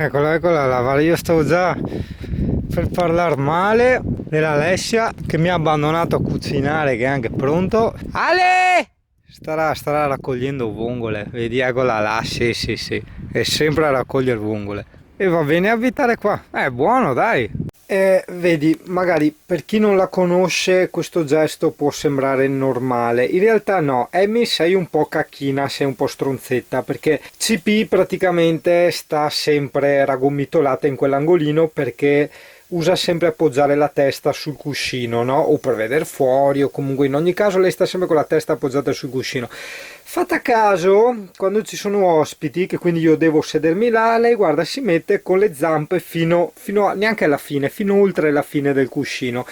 Eccola, eccola là, guarda, io stavo già per parlare male dell'Alessia che mi ha abbandonato a cucinare, che è anche pronto. Ale! Starà raccogliendo vongole, vedi, eccola là, sì, è sempre a raccogliere vongole. E va bene abitare qua, è buono, dai. Vedi, magari per chi non la conosce questo gesto può sembrare normale, in realtà no. Amy, sei un po' cacchina, sei un po' stronzetta, perché CP praticamente sta sempre raggomitolata in quell'angolino perché usa sempre appoggiare la testa sul cuscino, no? O per vedere fuori, o comunque in ogni caso lei sta sempre con la testa appoggiata sul cuscino. Fatta caso, quando ci sono ospiti, che quindi io devo sedermi là, lei guarda, si mette con le zampe fino a, neanche alla fine, fino oltre la fine del cuscino,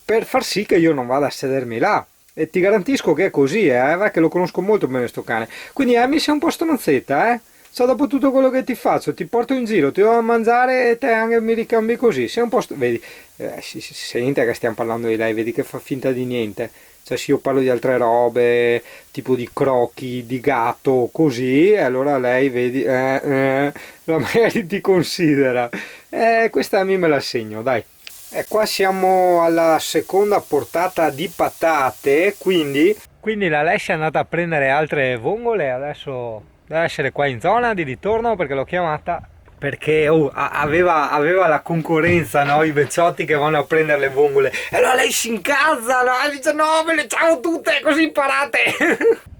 per far sì che io non vada a sedermi là. E ti garantisco che è così, va che lo conosco molto bene sto cane. Quindi mi sei un po' stronzetta, eh? So, dopo tutto quello che ti faccio, ti porto in giro, ti do a mangiare e te anche mi ricambi così. Sei un po' vedi, se niente che stiamo parlando di lei, vedi che fa finta di niente. Cioè, se io parlo di altre robe, tipo di crocchi, di gatto, così, allora lei, vedi, magari ti considera. Questa a me me la segno, dai. E qua siamo alla seconda portata di patate, quindi la Alessia è andata a prendere altre vongole, adesso deve essere qua in zona di ritorno perché l'ho chiamata. Perché aveva la concorrenza, no? I becciotti che vanno a prendere le vongole. E allora lei si incazza, no? E dice no, ve le ciao tutte, così imparate.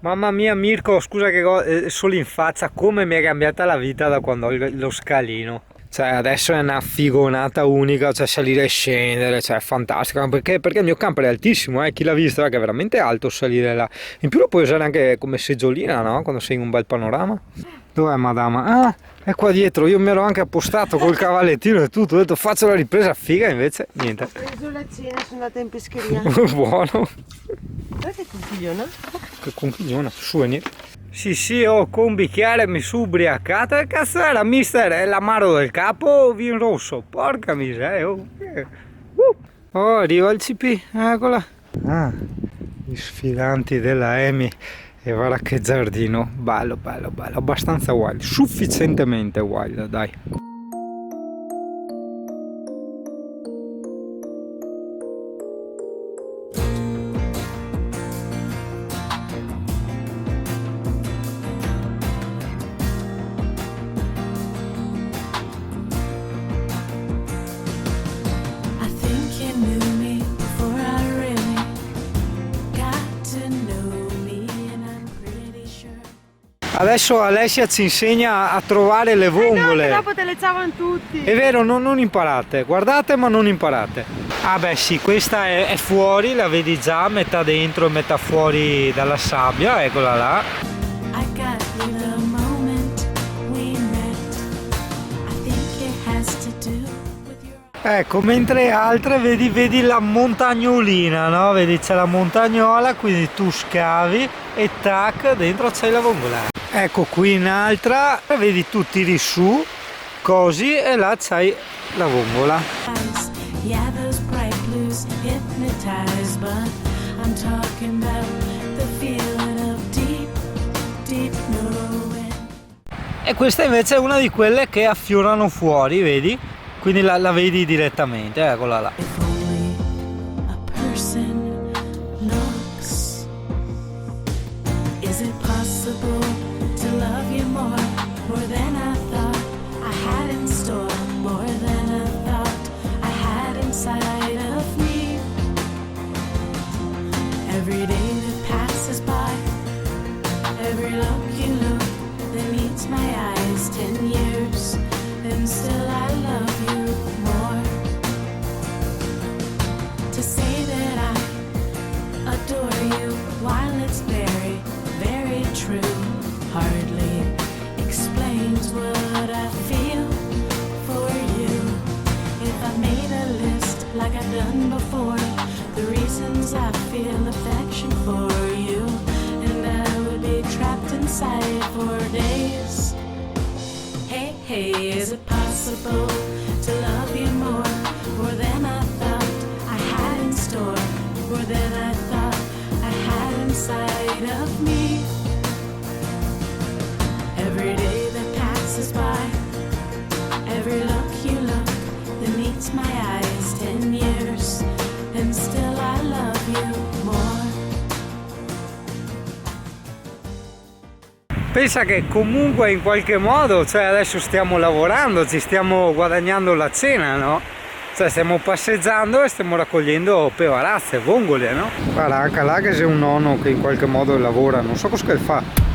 Mamma mia Mirko, scusa che solo in faccia come mi è cambiata la vita da quando ho lo scalino. Cioè adesso è una figonata unica, cioè salire e scendere, cioè è fantastica, perché il mio camper è altissimo, chi l'ha visto che è veramente alto salire là. In più lo puoi usare anche come seggiolina, no? Quando sei in un bel panorama. Dov'è madama? Ah, è qua dietro, io mi ero anche appostato col cavallettino e tutto, ho detto faccio la ripresa figa, invece niente. Ho preso la cena, sono andata in pescheria. Buono. Guarda che conchigliona. Che conchigliona, souvenir. Sì, con un bicchiere mi sono ubriacato, che cazzo era, mister? È l'amaro del capo o vino rosso? Porca miseria, oh, arriva il CP, eccola. Ah, gli sfidanti della Amy. E guarda che giardino, bello, abbastanza wild, sufficientemente wild, dai. Adesso Alessia ci insegna a trovare le vongole. No, dopo te le ciavano tutti. È vero, non imparate, guardate ma non imparate. Ah beh sì, questa è fuori, la vedi già, metà dentro e metà fuori dalla sabbia, eccola là. Ecco, mentre altre vedi la montagnolina, no? Vedi c'è la montagnola, quindi tu scavi e tac, dentro c'hai la vongola. Ecco qui in altra, vedi tu tiri su, così e là c'hai la vongola. E questa invece è una di quelle che affiorano fuori, vedi? Quindi la vedi direttamente, eccola là. Every day that passes by, every look you look that meets my eyes, 10 years, and still I love you more. To say that I adore you while it's very, very true, hardly explains what I feel for you. If I made a list like I've done before, the reasons I feel affection for you, and I would be trapped inside for days. Hey, is it possible to love you more than I thought I had in store, more than I thought I had inside of me? Every day that passes by, pensa che comunque in qualche modo, cioè adesso stiamo lavorando, ci stiamo guadagnando la cena, no? Cioè stiamo passeggiando e stiamo raccogliendo pevarazze, vongole, no? Guarda, anche là che c'è un nonno che in qualche modo lavora, non so cosa che fa.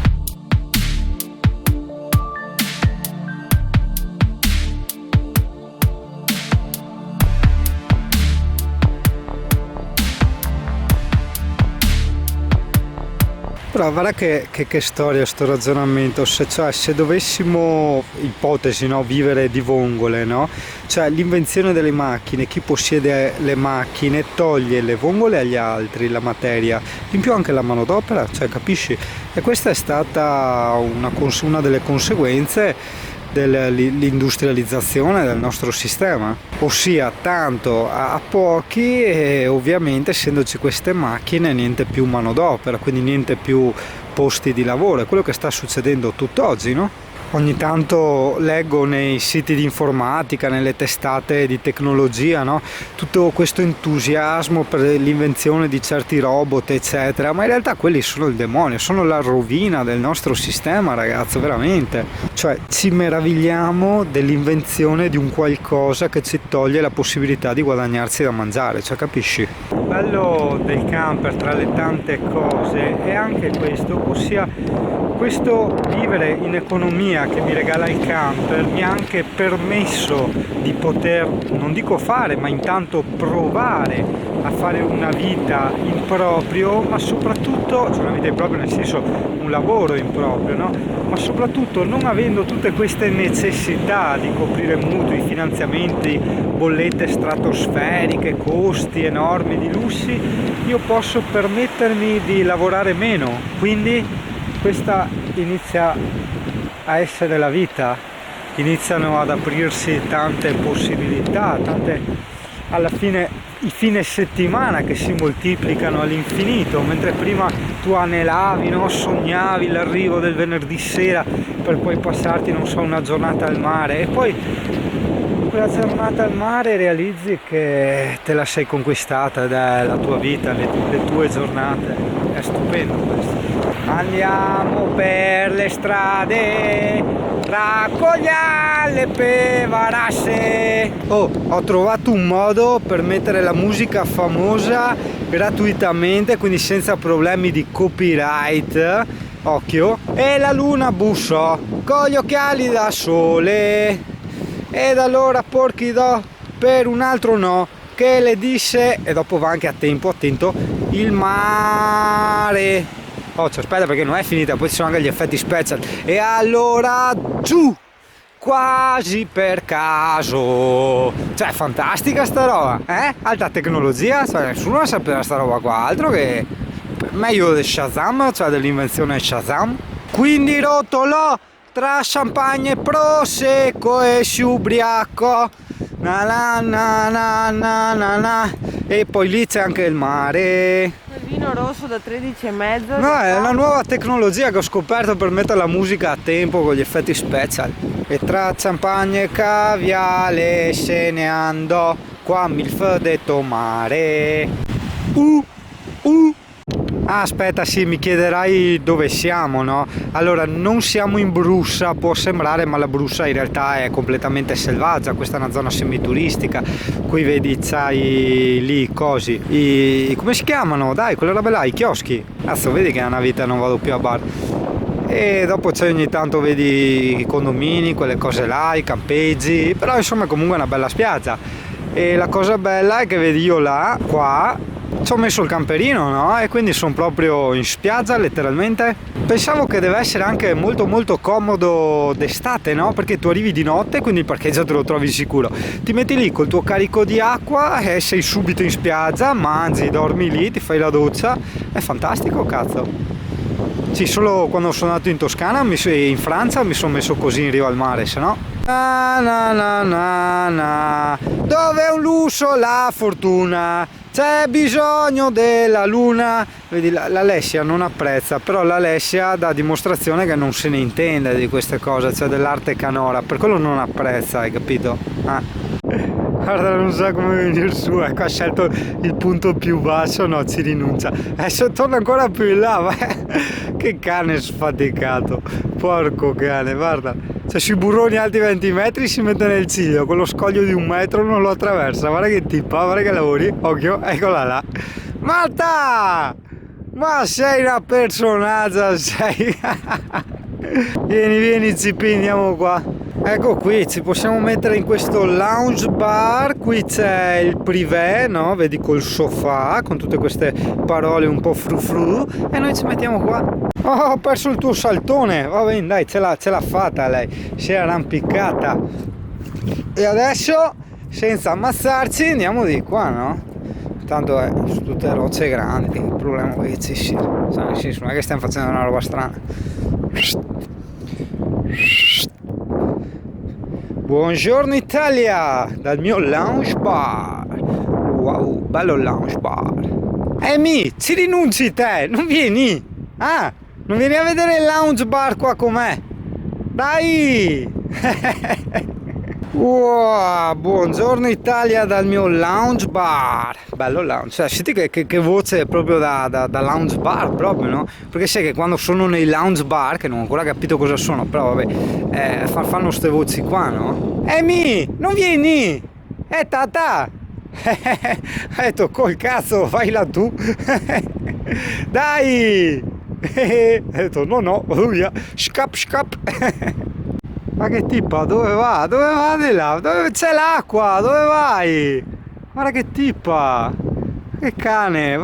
Però guarda che storia sto ragionamento, se dovessimo, ipotesi, no, vivere di vongole, no? Cioè l'invenzione delle macchine, chi possiede le macchine toglie le vongole agli altri, la materia, in più anche la manodopera, cioè capisci? E questa è stata una delle conseguenze dell'industrializzazione del nostro sistema, ossia tanto a pochi e ovviamente essendoci queste macchine niente più manodopera, quindi niente più posti di lavoro. È quello che sta succedendo tutt'oggi, no? Ogni tanto leggo nei siti di informatica, nelle testate di tecnologia, no? Tutto questo entusiasmo per l'invenzione di certi robot, eccetera, ma in realtà quelli sono il demonio, sono la rovina del nostro sistema, ragazzo, veramente. Cioè, ci meravigliamo dell'invenzione di un qualcosa che ci toglie la possibilità di guadagnarsi da mangiare, cioè, capisci? Il bello del camper, tra le tante cose, è anche questo, ossia questo vivere in economia che mi regala il camper mi ha anche permesso di poter, non dico fare, ma intanto provare a fare una vita in proprio, ma soprattutto, cioè una vita in proprio nel senso un lavoro in proprio, no? Ma soprattutto non avendo tutte queste necessità di coprire mutui, finanziamenti, bollette stratosferiche, costi enormi di lussi, io posso permettermi di lavorare meno, quindi questa inizia a essere la vita, iniziano ad aprirsi tante possibilità, tante alla fine i fine settimana che si moltiplicano all'infinito, mentre prima tu anelavi, no? Sognavi l'arrivo del venerdì sera per poi passarti, non so, una giornata al mare e poi quella giornata al mare realizzi che te la sei conquistata ed è la tua vita, le tue giornate, è stupendo questo. Andiamo per le strade, raccogliamo le pevarasce. Oh, ho trovato un modo per mettere la musica famosa gratuitamente, quindi senza problemi di copyright. Occhio. E la luna bussò con gli occhiali da sole. Ed allora porchi do per un altro no, che le disse, e dopo va anche a tempo, attento, il mare. Oh, aspetta perché non è finita, poi ci sono anche gli effetti special. E allora giù, quasi per caso. Cioè, fantastica sta roba, eh? Alta tecnologia, cioè nessuno la sapeva sta roba qua, altro che meglio del Shazam, cioè dell'invenzione Shazam. Quindi rotolò tra champagne e prosecco e si ubriacò. Na na na na na na na. E poi lì c'è anche il mare. Il vino rosso da 13,5. No, è una nuova tecnologia che ho scoperto per mettere la musica a tempo con gli effetti special. E tra champagne e caviale se ne andò qua milf detto mare. Ah, aspetta, sì, mi chiederai dove siamo, no? Allora, non siamo in Brussa, può sembrare, ma la Brussa in realtà è completamente selvaggia, questa è una zona semituristica. Qui vedi, c'hai lì cosi, come si chiamano? Dai, quelle robe là, i chioschi. Cazzo, vedi che è una vita, non vado più a bar. E dopo c'è ogni tanto, vedi, i condomini, quelle cose là, i campeggi, però insomma è comunque una bella spiaggia. E la cosa bella è che vedi io là, qua, ci ho messo il camperino, no? E quindi sono proprio in spiaggia letteralmente. Pensavo che deve essere anche molto molto comodo d'estate, no? Perché tu arrivi di notte, quindi il parcheggio te lo trovi sicuro, ti metti lì col tuo carico di acqua e sei subito in spiaggia, mangi, dormi lì, ti fai la doccia, è fantastico, cazzo. Sì, solo quando sono andato in Toscana, in Francia, mi sono messo così in riva al mare, se no na na na na na. Dove è un lusso la fortuna, c'è bisogno della luna. Vedi, l'Alessia non apprezza, però l'Alessia dà dimostrazione che non se ne intende di queste cose, cioè dell'arte canora, per quello non apprezza, hai capito? Guarda, non sa come venire su, ecco, ha scelto il punto più basso, no, ci rinuncia. Adesso torna ancora più in là, che cane sfaticato, porco cane, guarda. Cioè sui burroni alti 20 metri si mette nel ciglio, con lo scoglio di 1 metro non lo attraversa, guarda che tippa, guarda che lavori, occhio, eccola là. Marta! Ma sei una personaggia, sei... Vieni Zipi, andiamo qua. Ecco qui, ci possiamo mettere in questo lounge bar, qui c'è il privé, no? Vedi col sofà, con tutte queste parole un po' frufru, e noi ci mettiamo qua. Oh, ho perso il tuo saltone, va bene, dai, ce l'ha fatta lei, si è arrampicata. E adesso, senza ammazzarci, andiamo di qua, no? Tanto è su tutte rocce grandi, il problema è che ci sia, nel senso, non è che stiamo facendo una roba strana. Buongiorno Italia, dal mio lounge bar. Wow, bello lounge bar. Mi, ci rinunci te, non vieni? Ah, non vieni a vedere il lounge bar qua com'è? Dai! Wow, buongiorno Italia dal mio lounge bar. Bello lounge, cioè, senti che voce proprio da lounge bar proprio, no? Perché sai che quando sono nei lounge bar, che non ho ancora capito cosa sono, però vabbè, fanno ste voci qua, no? Mi, non vieni? Tata! Col cazzo, vai là tu! Dai! Ha detto no, vado via, scap! Ma che tippa, dove va? Dove va di là? Dove c'è l'acqua? Dove vai? Guarda che tippa! Che cane!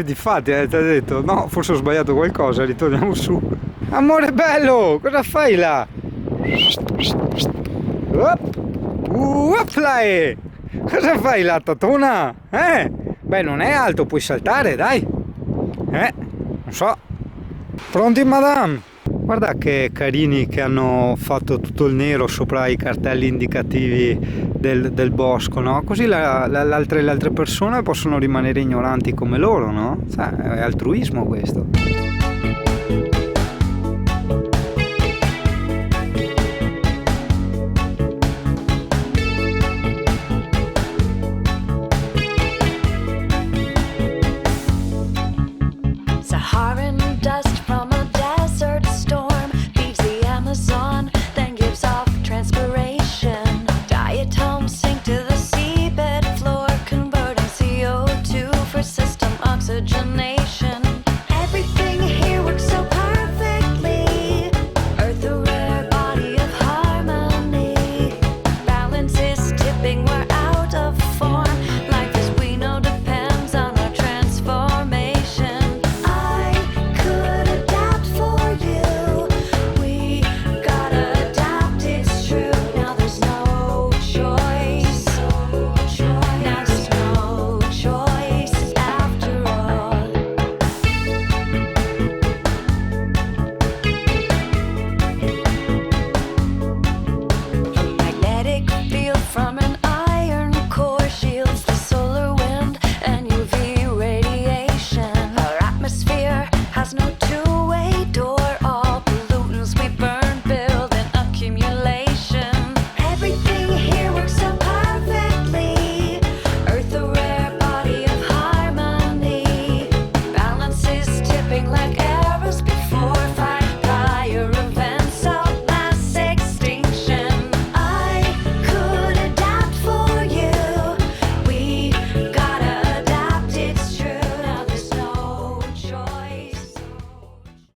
Difatti ti ha detto, no, forse ho sbagliato qualcosa, ritorniamo su. Amore bello, cosa fai là? Cosa fai là, tatona? Beh, non è alto, puoi saltare, dai. Non so. Pronti, madame? Guarda che carini che hanno fatto tutto il nero sopra i cartelli indicativi del bosco, no? Così le altre persone possono rimanere ignoranti come loro, no? Cioè, è altruismo questo.